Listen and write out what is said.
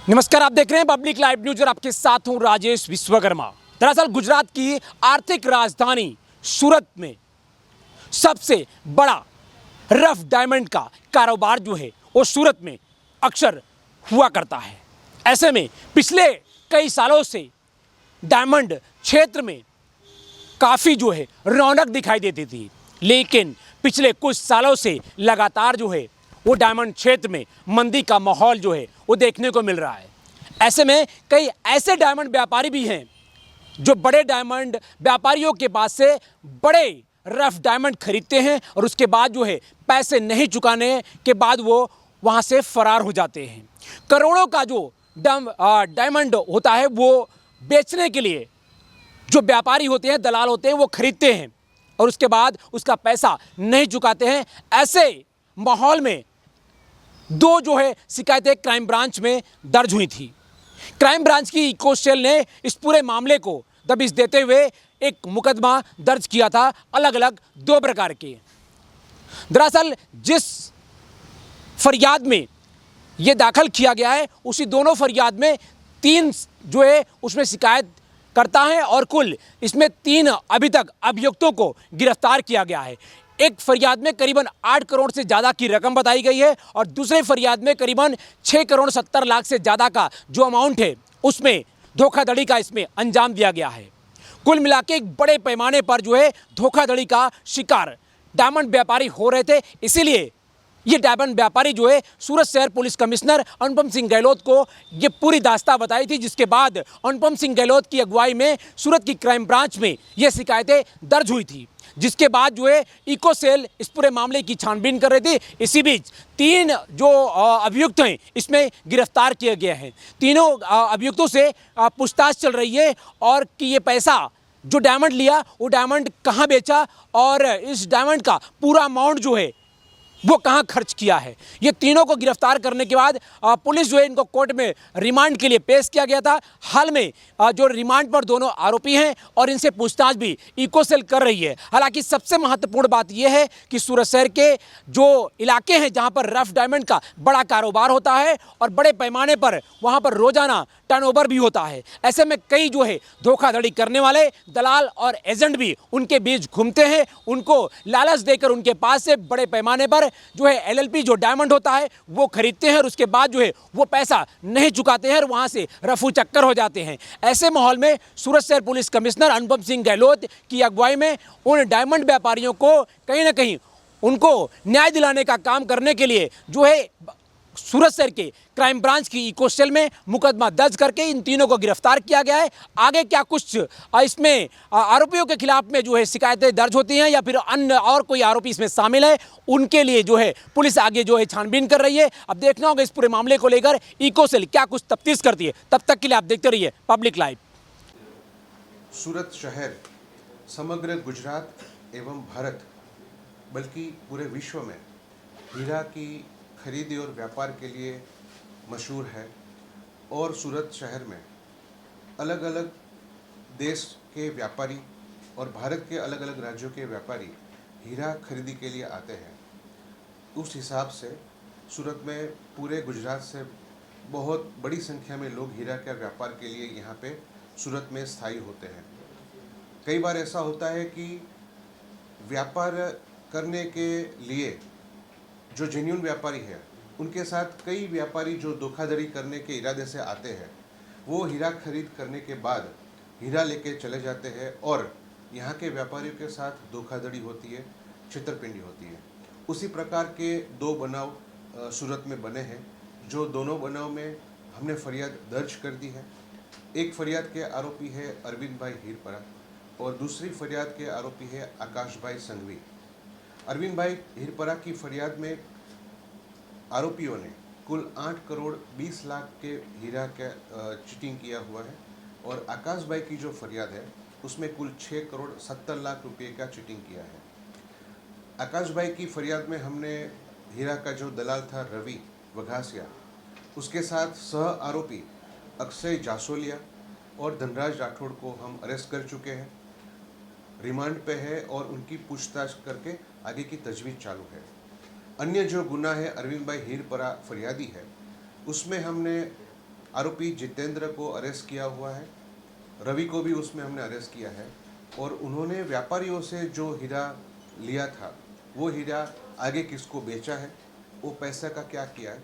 नमस्कार, आप देख रहे हैं पब्लिक लाइव न्यूज और आपके साथ हूं राजेश विश्वकर्मा। दरअसल गुजरात की आर्थिक राजधानी सूरत में सबसे बड़ा रफ डायमंड का कारोबार जो है वो सूरत में अक्सर हुआ करता है। ऐसे में पिछले कई सालों से डायमंड क्षेत्र में काफ़ी जो है रौनक दिखाई देती थी, लेकिन पिछले कुछ सालों से लगातार जो है वो डायमंड क्षेत्र में मंदी का माहौल जो है वो देखने को मिल रहा है। ऐसे में कई ऐसे डायमंड व्यापारी भी हैं जो बड़े डायमंड व्यापारियों के पास से बड़े रफ डायमंड खरीदते हैं और उसके बाद जो है पैसे नहीं चुकाने के बाद वो वहाँ से फरार हो जाते हैं। करोड़ों का जो डायमंड होता है वो बेचने के लिए जो व्यापारी होते हैं, दलाल होते हैं, वो खरीदते हैं और उसके बाद उसका पैसा नहीं चुकाते हैं। ऐसे माहौल में दो जो है शिकायतें क्राइम ब्रांच में दर्ज हुई थी। क्राइम ब्रांच की इको सेल ने इस पूरे मामले को दबिश देते हुए एक मुकदमा दर्ज किया था, अलग अलग दो प्रकार के। दरअसल जिस फरियाद में ये दाखिल किया गया है उसी दोनों फरियाद में 3 जो है उसमें शिकायत करता है और कुल इसमें 3 अभी तक अभियुक्तों को गिरफ्तार किया गया है। एक फरियाद में करीबन 8 करोड़ से ज़्यादा की रकम बताई गई है और दूसरे फरियाद में करीबन 6 करोड़ 70 लाख से ज़्यादा का जो अमाउंट है उसमें धोखाधड़ी का इसमें अंजाम दिया गया है। कुल मिला के एक बड़े पैमाने पर जो है धोखाधड़ी का शिकार डायमंड व्यापारी हो रहे थे। इसीलिए ये डायमंड व्यापारी जो है सूरत शहर पुलिस कमिश्नर अनुपम सिंह गहलोत को ये पूरी दास्तां बताई थी, जिसके बाद अनुपम सिंह गहलोत की अगुवाई में सूरत की क्राइम ब्रांच में ये शिकायतें दर्ज हुई थी, जिसके बाद जो है इको सेल इस पूरे मामले की छानबीन कर रही थी। इसी बीच 3 जो अभियुक्त हैं इसमें गिरफ्तार किए गए हैं। तीनों अभियुक्तों से पूछताछ चल रही है और कि ये पैसा जो डायमंड लिया वो डायमंड कहाँ बेचा और इस डायमंड का पूरा अमाउंट जो है वो कहाँ खर्च किया है। ये तीनों को गिरफ्तार करने के बाद पुलिस जो है इनको कोर्ट में रिमांड के लिए पेश किया गया था। हाल में जो रिमांड पर दोनों आरोपी हैं और इनसे पूछताछ भी इको सेल कर रही है। हालांकि सबसे महत्वपूर्ण बात यह है कि सूरत शहर के जो इलाके हैं जहां पर रफ डायमंड का बड़ा कारोबार होता है और बड़े पैमाने पर वहां पर रोजाना टर्नओवर भी होता है, ऐसे में कई जो है धोखाधड़ी करने वाले दलाल और एजेंट भी उनके बीच घूमते हैं। उनको लालच देकर उनके पास से बड़े पैमाने पर जो है एलएलपी जो डायमंड होता है वो खरीदते हैं और उसके बाद जो है वो पैसा नहीं चुकाते हैं और वहां से रफू चक्कर हो जाते हैं। ऐसे माहौल में सूरत शहर पुलिस कमिश्नर अनुपम सिंह गहलोत की अगुवाई में उन डायमंड व्यापारियों को कहीं ना कहीं उनको न्याय दिलाने का काम करने के लिए जो है सूरत शहर के क्राइम ब्रांच की इको सेल में मुकदमा दर्ज करके इन तीनों को गिरफ्तार किया गया है। आगे क्या कुछ इसमें आरोपियों के खिलाफ में जो है शिकायतें दर्ज होती हैं या फिर अन्य और कोई आरोपी इसमें शामिल है, उनके लिए जो है पुलिस आगे जो है छानबीन कर रही है। अब देखना होगा इस पूरे मामले को लेकर इको सेल क्या कुछ तफ्तीश करती है। तब तक के लिए आप देखते रहिए पब्लिक लाइव। सूरत शहर समग्र गुजरात एवं भारत बल्कि पूरे विश्व में हीरा की खरीदी और व्यापार के लिए मशहूर है और सूरत शहर में अलग अलग देश के व्यापारी और भारत के अलग अलग राज्यों के व्यापारी हीरा खरीदी के लिए आते हैं। उस हिसाब से सूरत में पूरे गुजरात से बहुत बड़ी संख्या में लोग हीरा के व्यापार के लिए यहाँ पे सूरत में स्थायी होते हैं। कई बार ऐसा होता है कि व्यापार करने के लिए जो जेन्युइन व्यापारी है उनके साथ कई व्यापारी जो धोखाधड़ी करने के इरादे से आते हैं, वो हीरा खरीद करने के बाद हीरा लेके चले जाते हैं और यहाँ के व्यापारियों के साथ धोखाधड़ी होती है, छेतरपिंडी होती है। उसी प्रकार के 2 बनाव सूरत में बने हैं, जो दोनों बनाव में हमने फरियाद दर्ज कर दी है। एक फरियाद के आरोपी है अरविंद भाई हीरपरा और दूसरी फरियाद के आरोपी है आकाश भाई संघवी। अरविंद भाई हीरपरा की फरियाद में आरोपियों ने कुल 8 करोड़ 20 लाख के हीरा का चीटिंग किया हुआ है और आकाश भाई की जो फरियाद है उसमें कुल 6 करोड़ 70 लाख रुपए का चीटिंग किया है। आकाश भाई की फरियाद में हमने हीरा का जो दलाल था रवि वघासिया, उसके साथ सह आरोपी अक्षय जासोलिया और धनराज राठौड़ को हम अरेस्ट कर चुके हैं, रिमांड पे है और उनकी पूछताछ करके आगे की तजवीज़ चालू है। अन्य जो गुना है अरविंद भाई हीरपरा फरियादी है, उसमें हमने आरोपी जितेंद्र को अरेस्ट किया हुआ है, रवि को भी उसमें हमने अरेस्ट किया है और उन्होंने व्यापारियों से जो हीरा लिया था वो हीरा आगे किसको बेचा है, वो पैसा का क्या किया है,